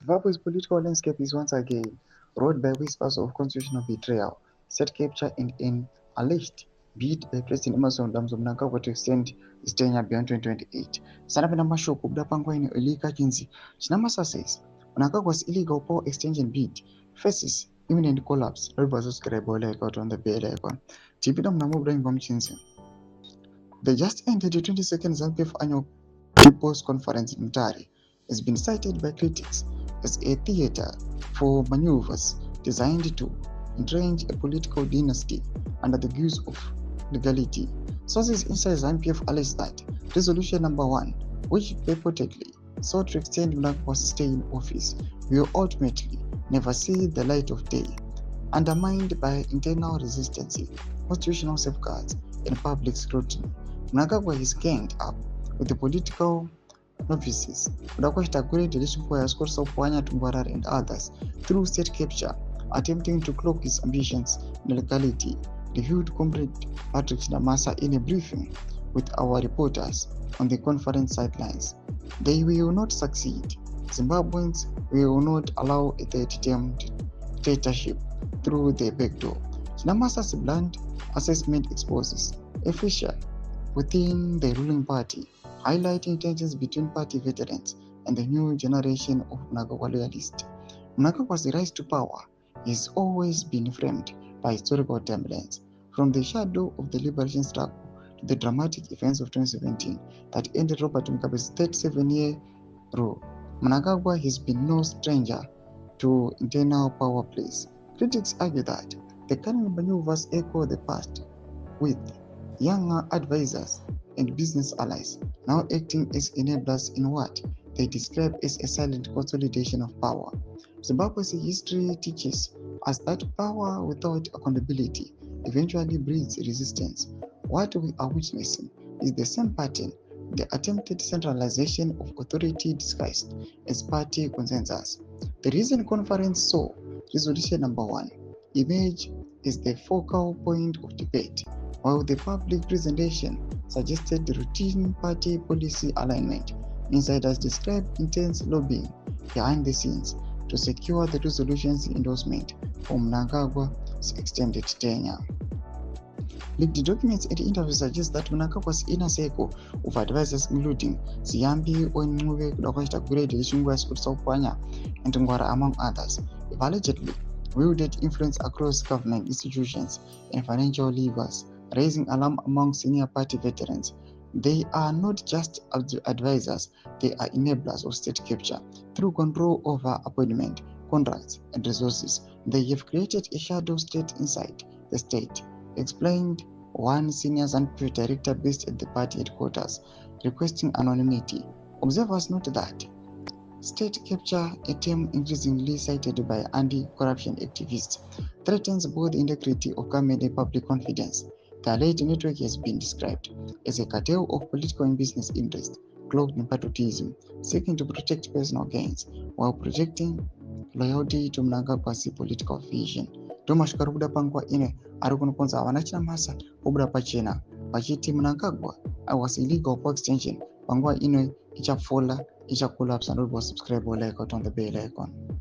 Zimbabwe's political landscape is once again ruled by whispers of constitutional betrayal, state capture, and an alleged bid by President Emerson Mnangagwa to extend his tenure beyond 2028. Sanapenda mashoko kubuda pangwaini Elika Kinzi. Chinamasa says Mnangagwa's illegal power extension bid faces imminent collapse. YTSccc on the bail. Tipida Mnamubuda Ngomchinzi. The just ended the 22nd ZVAITWA annual People's Conference in Mutare has been cited by critics as a theater for maneuvers designed to entrench a political dynasty under the guise of legality. Sources inside ZANU-PF allege that Resolution Number 1, which purportedly sought to extend Mnangagwa's stay in office, will ultimately never see the light of day, undermined by internal resistance, constitutional safeguards, and public scrutiny. Mnangagwa is ganged up with the political novices, and others through state capture, attempting to cloak his ambitions in legality, revealed Comrade Patrick Chinamasa in a briefing with our reporters on the conference sidelines. They will not succeed. Zimbabweans will not allow a third-term dictatorship through the back door. Chinamasa's blunt assessment exposes a fissure within the ruling party, highlighting tensions between party veterans and the new generation of Mnangagwa loyalists. Mnangagwa's rise to power has always been framed by historical timelines, from the shadow of the liberation struggle to the dramatic events of 2017 that ended Robert Mugabe's 37-year rule. Mnangagwa has been no stranger to internal power plays. Critics argue that the current maneuvers echo the past, with younger advisors and business allies now acting as enablers in what they describe as a silent consolidation of power. Zimbabwe's history teaches us that power without accountability eventually breeds resistance. What we are witnessing is the same pattern: the attempted centralization of authority disguised as party consensus. The recent conference saw Resolution Number 1 emerge as the focal point of debate, while the public presentation suggested routine party policy alignment. Insiders described intense lobbying behind the scenes to secure the resolution's endorsement for Mnangagwa's extended tenure. Leaked documents and interviews suggest that Mnangagwa's inner circle of advisors, including Ziyambi Onmuve, and Ngwara, among others, have allegedly wielded influence across government institutions and financial levers, raising alarm among senior party veterans. They are not just advisors, they are enablers of state capture. Through control over appointment, contracts, and resources, they have created a shadow state inside the state, explained one senior ZANU-PF director based at the party headquarters, requesting anonymity. Observers note that state capture, a term increasingly cited by anti-corruption activists, threatens both the integrity of government and public confidence. The alleged network has been described as a cartel of political and business interests, cloaked in patriotism, seeking to protect personal gains while projecting loyalty to Mnangagwa's political vision. Tomashikara kubuda pangwa ine ari kunokonza avana Chinamasa kubuda pachena vachiti Mnangagwa was illegal power extension panguva ino ichapfuura, ichacollapse. And subscribe or like out on the bell icon.